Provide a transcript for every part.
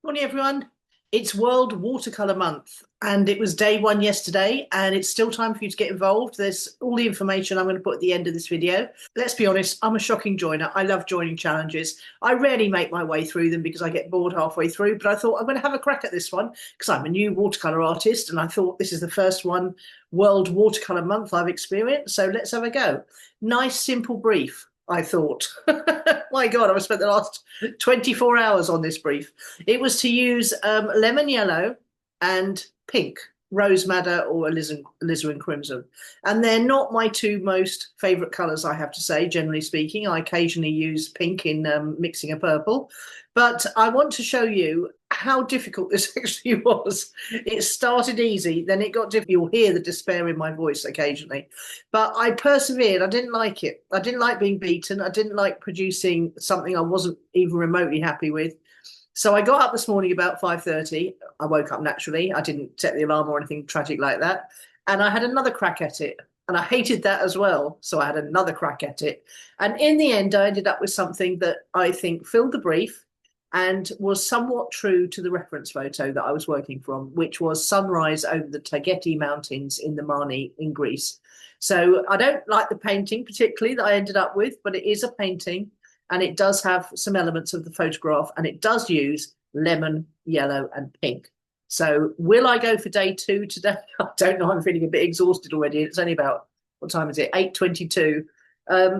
Morning, everyone. It's World Watercolour Month, and it was day one yesterday, and it's still time for you to get involved. There's all the information I'm going to put at the end of this video. Let's be honest, I'm a shocking joiner. I love joining challenges. I rarely make my way through them because I get bored halfway through, but I thought I'm going to have a crack at this one because I'm a new watercolour artist, and I thought this is the first one, World Watercolour Month, I've experienced, so let's have a go. Nice, simple brief, I thought. My God, I've spent the last 24 hours on this brief. It was to use lemon yellow and pink, rose madder or alizarin crimson. And they're not my two most favourite colours, I have to say, generally speaking. I occasionally use pink in mixing a purple. But I want to show you how difficult this actually was. It started easy, then it got difficult. You'll hear the despair in my voice occasionally. But I persevered. I didn't like it. I didn't like being beaten. I didn't like producing something I wasn't even remotely happy with. So I got up this morning about 5:30. I woke up naturally. I didn't set the alarm or anything tragic like that. And I had another crack at it. And I hated that as well. So I had another crack at it. And in the end, I ended up with something that I think filled the brief and was somewhat true to the reference photo that I was working from, which was sunrise over the Taygete Mountains in the Mani in Greece. So I don't like the painting particularly that I ended up with, but it is a painting and it does have some elements of the photograph and it does use lemon, yellow and pink. So will I go for day two today? I don't know. I'm feeling a bit exhausted already. It's only about, what time is it? 8:22.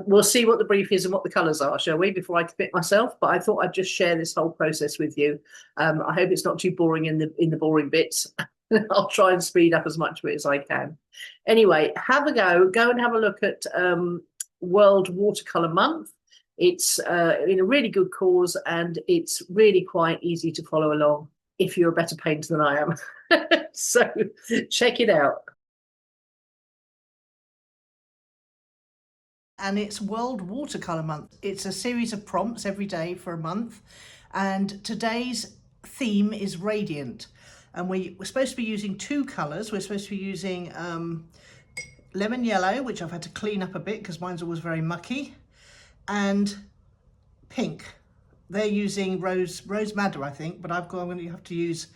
We'll see what the brief is and what the colours are, shall we, before I commit myself. But I thought I'd just share this whole process with you. I hope it's not too boring in the boring bits. I'll try and speed up as much of it as I can. Anyway, have a go and have a look at World Watercolour Month. It's in a really good cause and it's really quite easy to follow along if you're a better painter than I am. So check it out. And it's World Watercolour Month. It's a series of prompts every day for a month. And today's theme is Radiant. And we're supposed to be using two colours. We're supposed to be using lemon yellow, which I've had to clean up a bit because mine's always very mucky, and pink. They're using rose madder, I think, but I'm going to have to use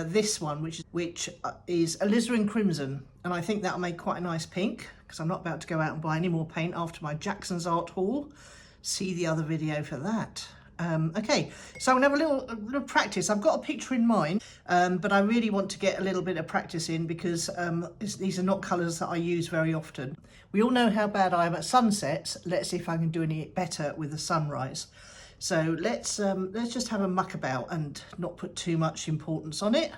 this one, which is alizarin crimson. And I think that'll make quite a nice pink, because I'm not about to go out and buy any more paint after my Jackson's art haul. See the other video for that. Okay, so I'm gonna have a little practice. I've got a picture in mind, but I really want to get a little bit of practice in because these are not colours that I use very often. We all know how bad I am at sunsets. Let's see if I can do any better with the sunrise. So let's just have a muck about and not put too much importance on it.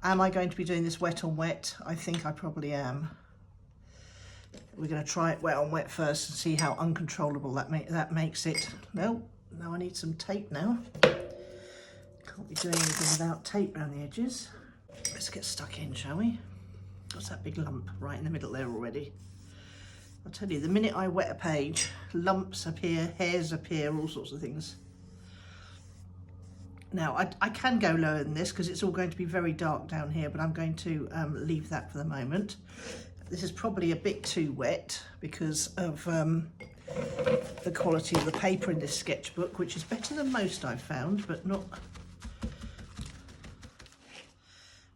Am I going to be doing this wet on wet? I think I probably am. We're going to try it wet on wet first and see how uncontrollable that makes it. No, I need some tape now. Can't be doing anything without tape around the edges. Let's get stuck in, shall we? What's that big lump right in the middle there already? I'll tell you, the minute I wet a page, lumps appear, hairs appear, all sorts of things. Now, I can go lower than this because it's all going to be very dark down here, but I'm going to leave that for the moment. This is probably a bit too wet because of the quality of the paper in this sketchbook, which is better than most I've found, but not...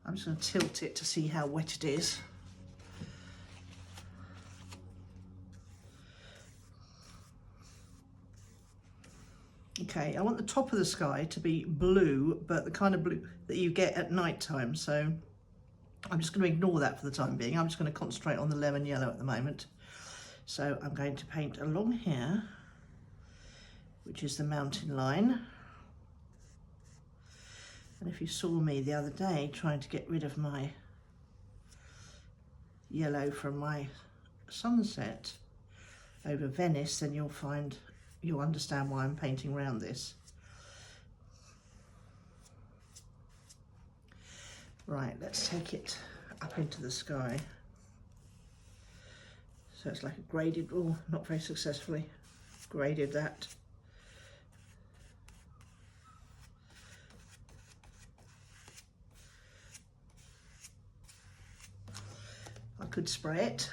I'm just going to tilt it to see how wet it is. Okay, I want the top of the sky to be blue, but the kind of blue that you get at night time. So I'm just going to ignore that for the time being. I'm just going to concentrate on the lemon yellow at the moment. So I'm going to paint along here, which is the mountain line. And if you saw me the other day trying to get rid of my yellow from my sunset over Venice, then you'll understand why I'm painting around this. Right, let's take it up into the sky. So it's like a graded, oh, not very successfully graded that. I could spray it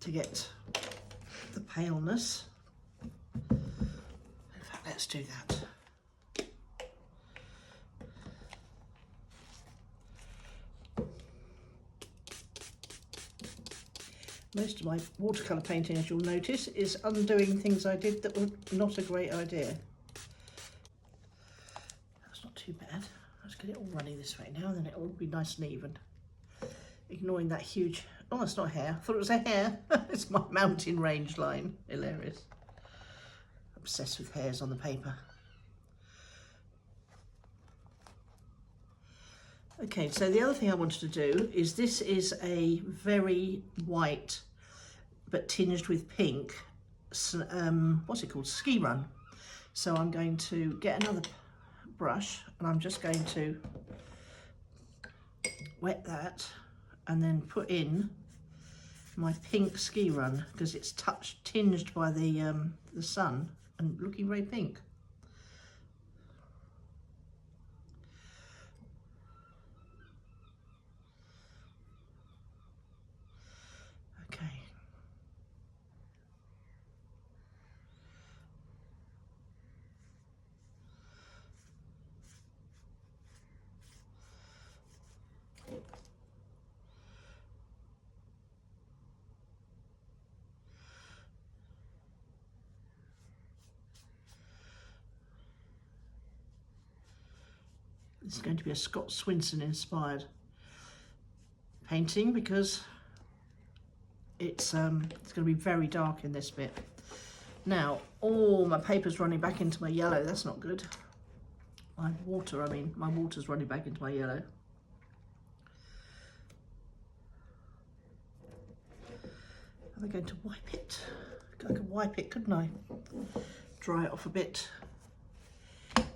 to get the paleness. In fact, let's do that. Most of my watercolour painting, as you'll notice, is undoing things I did that were not a great idea. That's not too bad. Let's get it all running this way now, and then it'll all be nice and even. Ignoring that huge... Oh, it's not hair. I thought it was a hair. It's my mountain range line. Hilarious. Obsessed with hairs on the paper. Okay, so the other thing I wanted to do is, this is a very white but tinged with pink, what's it called, ski run. So I'm going to get another brush and I'm just going to wet that and then put in my pink ski run, because it's tinged by the sun and looking very pink. Okay. This is going to be a Scott Swinson inspired painting, because it's going to be very dark in this bit. Now, oh, my paper's running back into my yellow. That's not good. My water's running back into my yellow. Am I going to wipe it? I could wipe it, couldn't I? Dry it off a bit.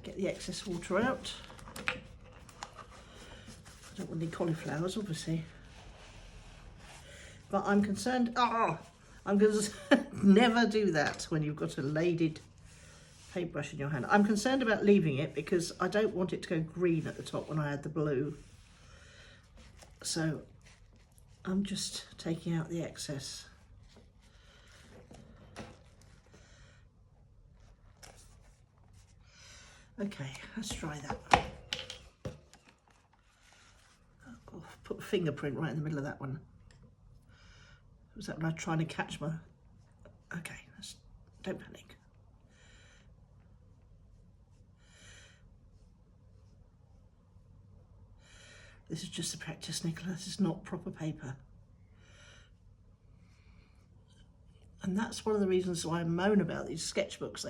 Get the excess water out. I don't want any cauliflowers, obviously. But I'm concerned, I'm going to never do that when you've got a laded paintbrush in your hand. I'm concerned about leaving it because I don't want it to go green at the top when I add the blue. So I'm just taking out the excess. Okay, let's try that. Oh, put a fingerprint right in the middle of that one. Was that when I was trying to catch my... Okay, don't panic. This is just a practice, Nicola. This is not proper paper. And that's one of the reasons why I moan about these sketchbooks.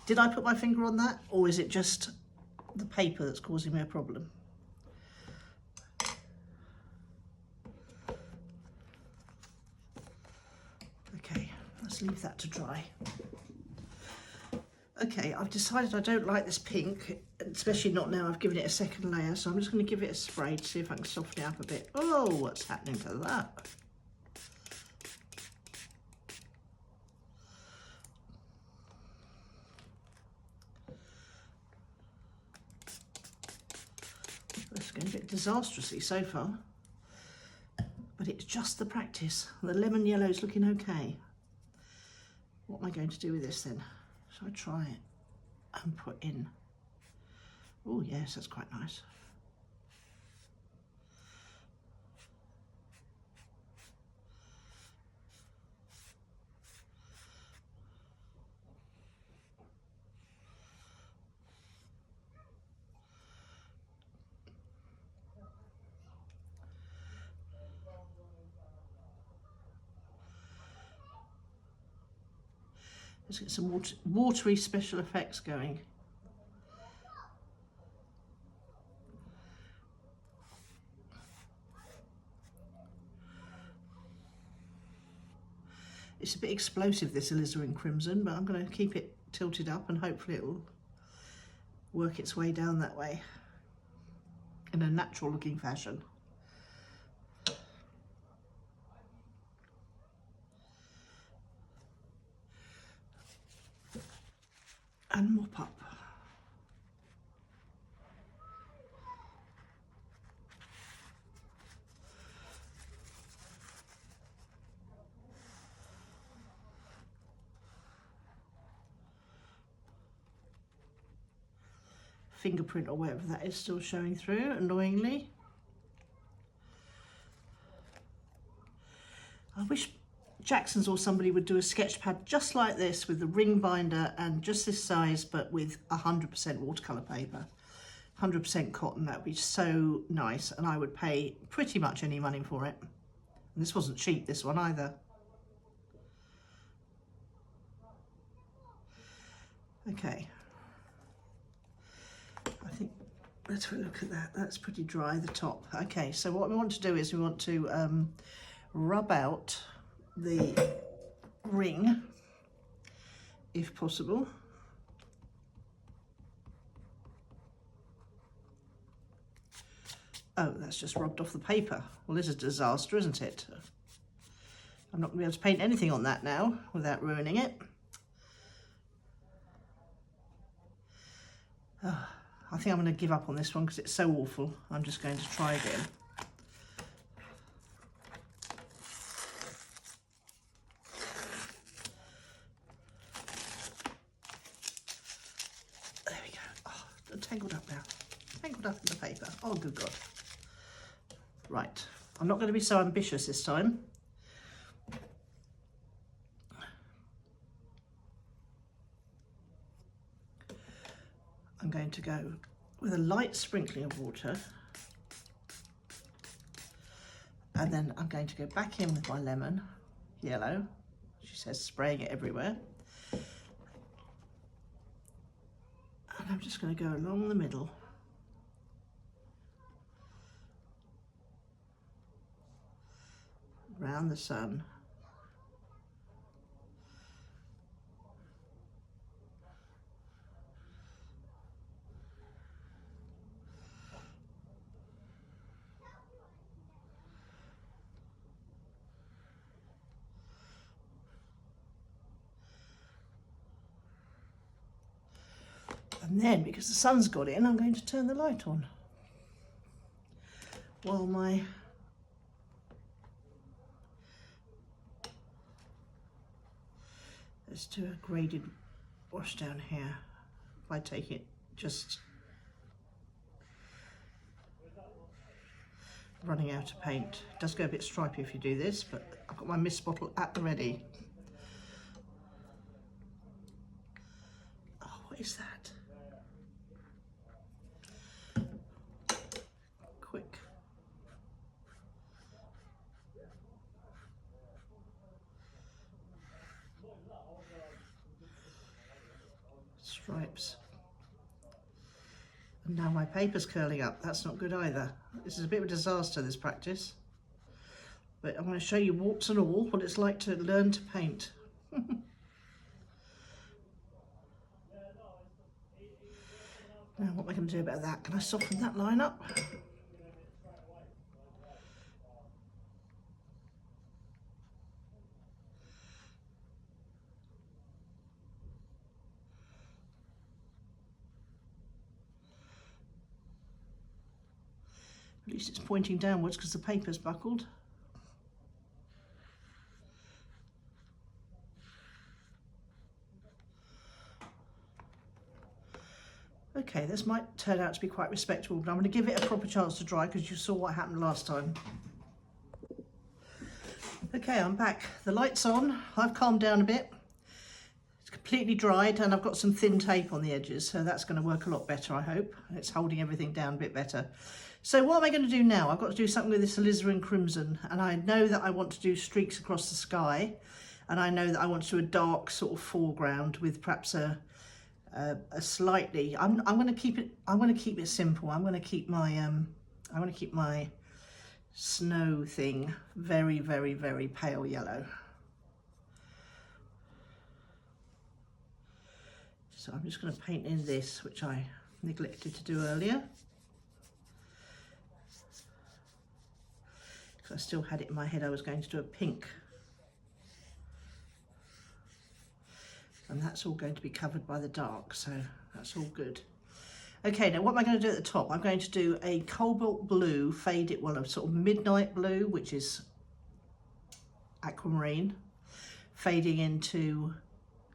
Did I put my finger on that, or is it just the paper that's causing me a problem? Okay, let's leave that to dry. Okay, I've decided I don't like this pink, especially not now I've given it a second layer, so I'm just going to give it a spray to see if I can soften it up a bit. Oh, what's happening to that? It's going a bit disastrously so far, but it's just the practice. The lemon yellow is looking okay. What am I going to do with this then? Shall I try it and put in? Oh yes, that's quite nice. Let's get some watery special effects going. It's a bit explosive, this alizarin crimson, but I'm going to keep it tilted up and hopefully it will work its way down that way in a natural looking fashion. And mop up. Fingerprint or whatever that is still showing through, annoyingly. I wish Jackson's or somebody would do a sketch pad just like this with the ring binder and just this size, but with 100% watercolour paper, 100% cotton. That would be so nice, and I would pay pretty much any money for it. And this wasn't cheap, this one either. Okay, I think let's have a look at that. That's pretty dry, the top. Okay, so what we want to do is we want to rub out the ring, if possible. Oh, that's just rubbed off the paper. Well, this is a disaster, isn't it? I'm not going to be able to paint anything on that now without ruining it. Oh, I think I'm going to give up on this one because it's so awful. I'm just going to try again. There we go. Oh, I'm tangled up now. Tangled up in the paper. Oh, good God. Right. I'm not going to be so ambitious this time. I'm going to go with a light sprinkling of water, and then I'm going to go back in with my lemon yellow. She says spraying it everywhere, and I'm just going to go along the middle, around the sun. And then, because the sun's got in, I'm going to turn the light on while let's do a graded wash down here. If I take it just running out of paint. It does go a bit stripy if you do this, but I've got my mist bottle at the ready. Oh, what is that? Quick. Stripes. And now my paper's curling up. That's not good either. This is a bit of a disaster, this practice. But I'm going to show you, warts and all, what it's like to learn to paint. Now, what am I going to do about that? Can I soften that line up? At least it's pointing downwards because the paper's buckled. Okay, this might turn out to be quite respectable, but I'm going to give it a proper chance to dry because you saw what happened last time. Okay, I'm back. The light's on. I've calmed down a bit. It's completely dried and I've got some thin tape on the edges, so that's going to work a lot better, I hope. It's holding everything down a bit better. So what am I going to do now? I've got to do something with this alizarin crimson, and I know that I want to do streaks across the sky, and I know that I want to do a dark sort of foreground with perhaps a slightly. I'm going to keep it. I'm going to keep it simple. I'm going to keep my snow thing very, very, very pale yellow. So I'm just going to paint in this, which I neglected to do earlier, because I still had it in my head I was going to do a pink. And that's all going to be covered by the dark, so that's all good. Okay, now what am I going to do at the top? I'm going to do a cobalt blue faded, well, a sort of midnight blue, which is aquamarine, fading into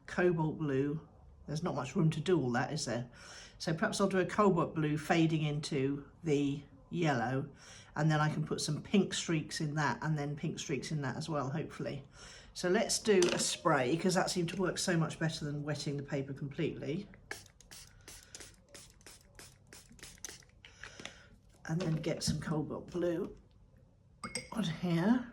cobalt blue. There's not much room to do all that, is there? So perhaps I'll do a cobalt blue fading into the yellow, and then I can put some pink streaks in that, and then pink streaks in that as well, hopefully. So let's do a spray, because that seemed to work so much better than wetting the paper completely. And then get some cobalt blue on here.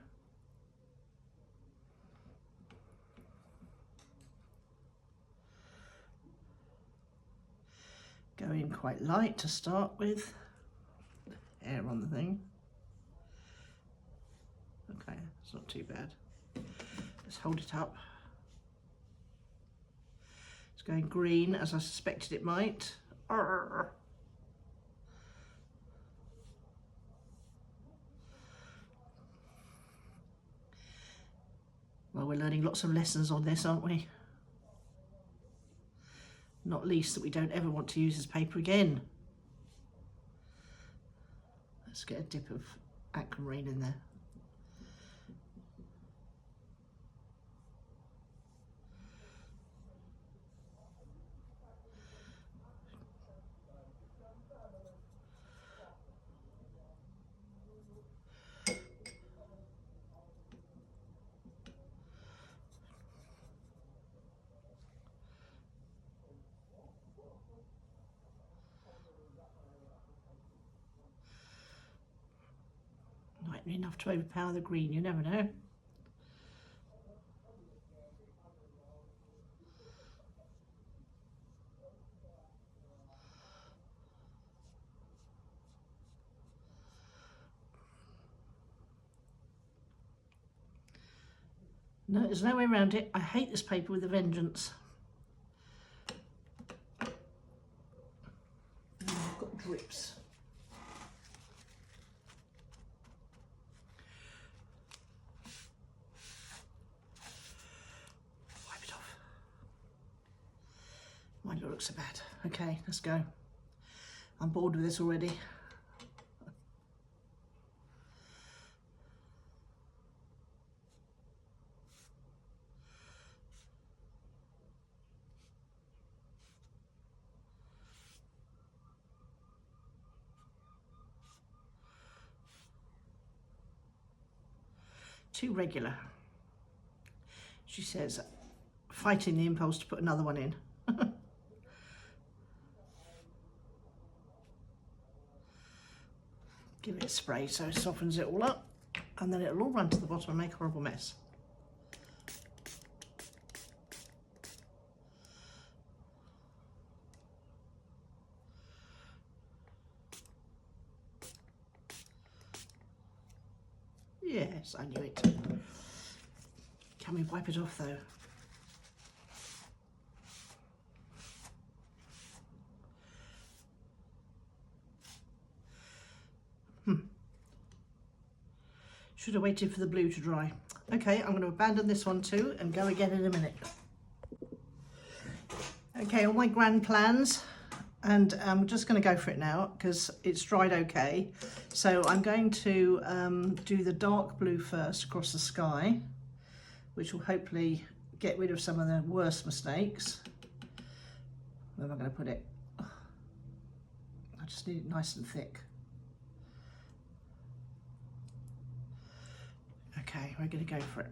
Go in quite light to start with. Air on the thing. Okay, it's not too bad. Let's hold it up. It's going green, as I suspected it might. Arrgh. Well, we're learning lots of lessons on this, aren't we? Not least that we don't ever want to use this paper again. Let's get a dip of aquamarine in there. Might be enough to overpower the green, you never know. No, there's no way around it. I hate this paper with a vengeance. I've got drips. Wipe it off. Mine looks so bad. Okay, let's go. I'm bored with this already. Too regular. She says, fighting the impulse to put another one in. Give it a spray so it softens it all up, and then it'll all run to the bottom and make a horrible mess. Yes, I knew it. Can we wipe it off though? Should have waited for the blue to dry. Okay, I'm going to abandon this one too and go again in a minute. Okay, all my grand plans, and I'm just going to go for it now because it's dried okay. So I'm going to do the dark blue first across the sky, which will hopefully get rid of some of the worst mistakes. Where am I going to put it? I just need it nice and thick. Okay, we're going to go for it.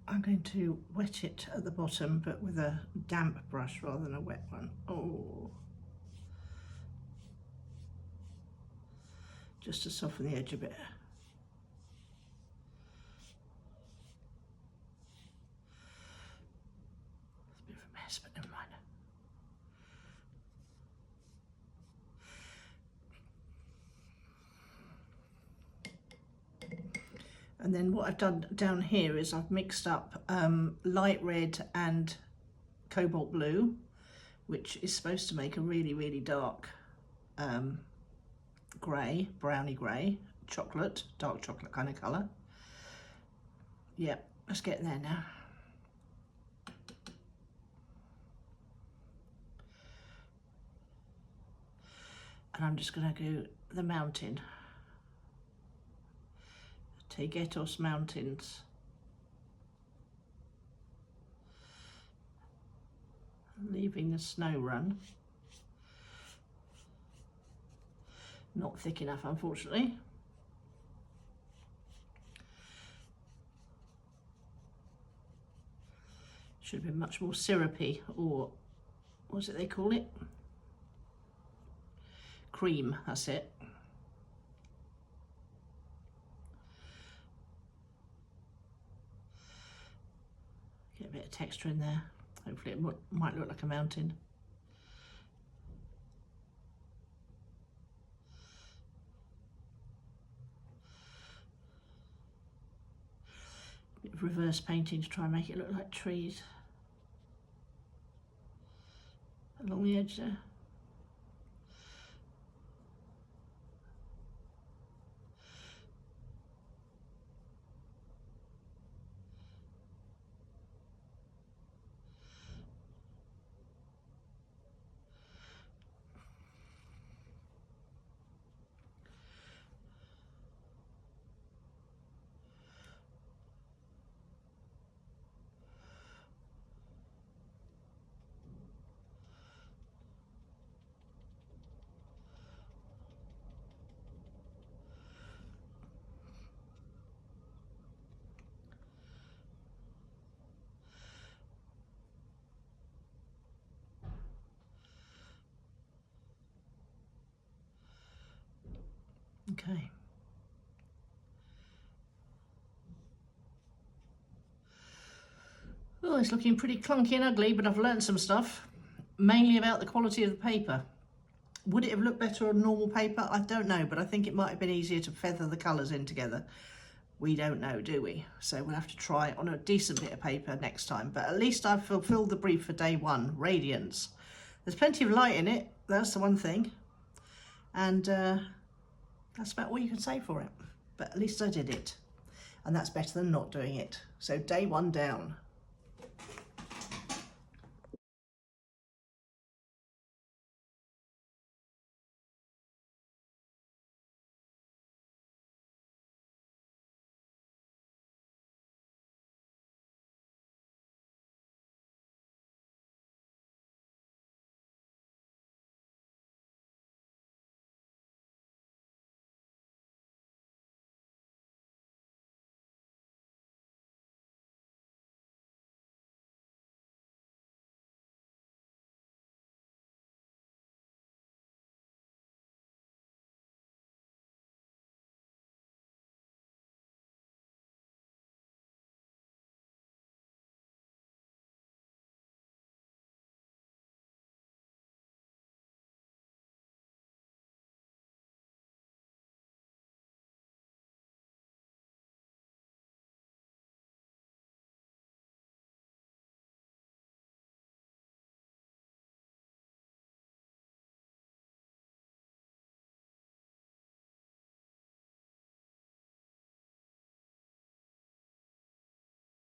I'm going to wet it at the bottom, but with a damp brush rather than a wet one. Oh, just to soften the edge a bit. It's a bit of a mess, but never mind. And then what I've done down here is I've mixed up light red and cobalt blue, which is supposed to make a really, really dark grey, browny grey, chocolate, dark chocolate kind of colour. Yep, let's get there now. And I'm just going to do the mountain. Tegetos Mountains. Leaving the snow run. Not thick enough, unfortunately. Should have been much more syrupy, or what's it they call it? Cream, that's it. Get a bit of texture in there. Hopefully it might look like a mountain. Bit of reverse painting to try and make it look like trees along the edge there. Okay. Well, it's looking pretty clunky and ugly, but I've learned some stuff, mainly about the quality of the paper. Would it have looked better on normal paper? I don't know, but I think it might have been easier to feather the colours in together. We don't know, do we? So we'll have to try it on a decent bit of paper next time. But at least I've fulfilled the brief for day one, radiance. There's plenty of light in it, that's the one thing. And that's about all you can say for it. But at least I did it. And that's better than not doing it. So day one down.